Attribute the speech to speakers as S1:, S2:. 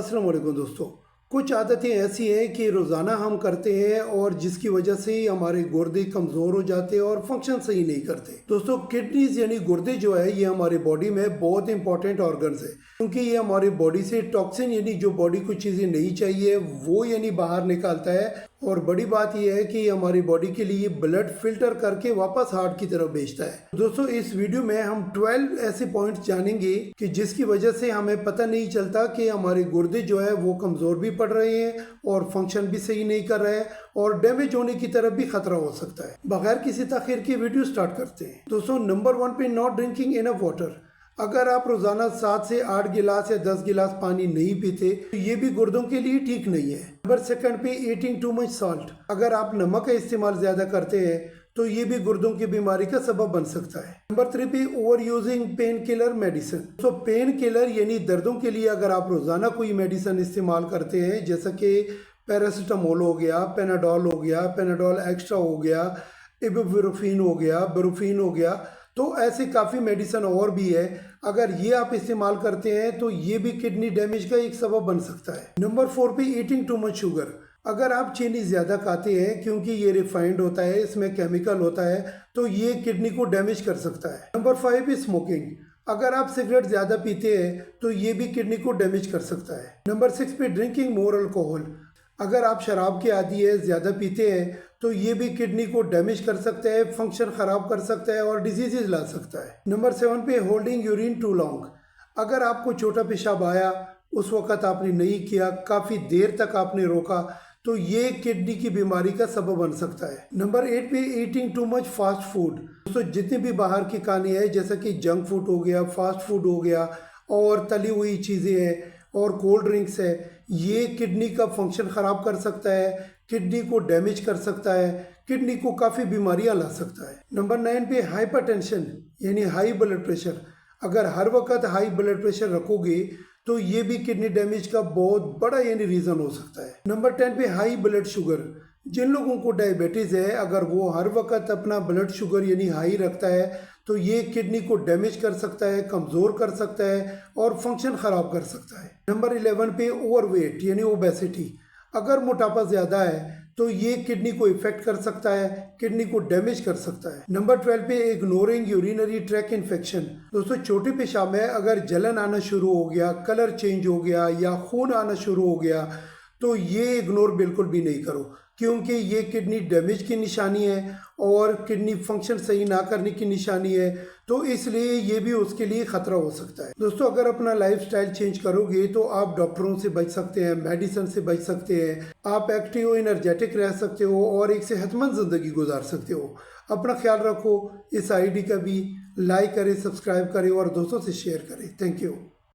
S1: अस्सलाम वालेकुम दोस्तों। कुछ आदतें ऐसी हैं कि रोज़ाना हम करते हैं और जिसकी वजह से ही हमारे गुर्दे कमज़ोर हो जाते हैं और फंक्शन सही नहीं करते। दोस्तों, किडनीज यानी गुर्दे जो है ये हमारे बॉडी में बहुत इंपॉर्टेंट ऑर्गन्स है, क्योंकि ये हमारे बॉडी से टॉक्सिन यानी जो बॉडी को चीज़ें नहीं चाहिए वो यानी बाहर निकालता है। और बड़ी बात यह है कि हमारी बॉडी के लिए ब्लड फिल्टर करके वापस हार्ट की तरफ भेजता है। दोस्तों, इस वीडियो में हम 12 ऐसे पॉइंट्स जानेंगे कि जिसकी वजह से हमें पता नहीं चलता कि हमारे गुर्दे जो है वो कमज़ोर भी पड़ रहे हैं और फंक्शन भी सही नहीं कर रहे हैं और डैमेज होने की तरफ भी खतरा हो सकता है। बगैर किसी ताखीर की वीडियो स्टार्ट करते हैं। दोस्तों, नंबर 1 पे नॉट ड्रिंकिंग इनफ वाटर। अगर आप रोजाना 7 से 8 गिलास या 10 गिलास पानी नहीं पीते तो ये भी गुर्दों के लिए ठीक नहीं है। नंबर 2 पे ईटिंग टू मच सॉल्ट। अगर आप नमक का इस्तेमाल ज्यादा करते हैं तो ये भी गुर्दों की बीमारी का सबब बन सकता है। नंबर 3 पे over using pain killer medicine. तो पेन किलर यानी दर्दों के लिए अगर आप रोजाना कोई मेडिसिन इस्तेमाल करते हैं, जैसा कि पैरासिटामोल हो गया, पेनाडोल हो गया, पेनाडोल एक्स्ट्रा हो गया, इबुप्रोफेन हो गया, ब्रुफेन हो गया, तो ऐसे काफ़ी मेडिसिन और भी है। अगर ये आप इस्तेमाल करते हैं तो ये भी किडनी डैमेज का एक सबब बन सकता है। नंबर 4 पे ईटिंग टू मच शुगर। अगर आप चीनी ज़्यादा खाते हैं, क्योंकि ये रिफाइंड होता है, इसमें केमिकल होता है, तो ये किडनी को डैमेज कर सकता है। नंबर 5 पे स्मोकिंग। अगर आप सिगरेट ज़्यादा पीते हैं तो ये भी किडनी को डैमेज कर सकता है। नंबर 6 पे ड्रिंकिंग मोर अल्कोहल। अगर आप शराब के आदी है, ज़्यादा पीते हैं, तो ये भी किडनी को डैमेज कर सकता है, फंक्शन ख़राब कर सकता है और डिजीजेज ला सकता है। नंबर 7 पे होल्डिंग यूरिन टू लॉन्ग। अगर आपको छोटा पेशाब आया, उस वक़्त आपने नहीं किया, काफ़ी देर तक आपने रोका, तो ये किडनी की बीमारी का सबब बन सकता है। नंबर 8 पे eating too much fast food. दोस्तों, जितने भी बाहर की खाने हैं, जैसा कि जंक फूड हो गया, फास्ट फूड हो गया और तली हुई चीज़ें हैं और कोल्ड ड्रिंक्स है, ये किडनी का फंक्शन ख़राब कर सकता है, किडनी को डैमेज कर सकता है, किडनी को काफ़ी बीमारियां ला सकता है। नंबर 9 पे हाइपरटेंशन यानी हाई ब्लड प्रेशर। अगर हर वक्त हाई ब्लड प्रेशर रखोगे तो ये भी किडनी डैमेज का बहुत बड़ा यानी रीज़न हो सकता है। नंबर 10 पे हाई ब्लड शुगर। जिन लोगों को डायबिटीज़ है, अगर वो हर वक्त अपना ब्लड शुगर यानी हाई रखता है तो ये किडनी को डैमेज कर सकता है, कमज़ोर कर सकता है और फंक्शन ख़राब कर सकता है। नंबर 11 पे ओवरवेट यानी ओबेसिटी। अगर मोटापा ज़्यादा है तो ये किडनी को इफेक्ट कर सकता है, किडनी को डैमेज कर सकता है। नंबर 12 पे इग्नोरिंग यूरिनरी ट्रैक इन्फेक्शन। दोस्तों, छोटे पेशाब में अगर जलन आना शुरू हो गया, कलर चेंज हो गया या खून आना शुरू हो गया तो ये इग्नोर बिल्कुल भी नहीं करो, क्योंकि ये किडनी डैमेज की निशानी है और किडनी फंक्शन सही ना करने की निशानी है, तो इसलिए ये भी उसके लिए ख़तरा हो सकता है। दोस्तों, अगर अपना लाइफस्टाइल चेंज करोगे तो आप डॉक्टरों से बच सकते हैं, मेडिसिन से बच सकते हैं, आप एक्टिव एनर्जेटिक रह सकते हो और एक सेहतमंद ज़िंदगी गुजार सकते हो। अपना ख्याल रखो। इस आईडी का भी लाइक करें, सब्सक्राइब करें और दोस्तों से शेयर करें। Thank you.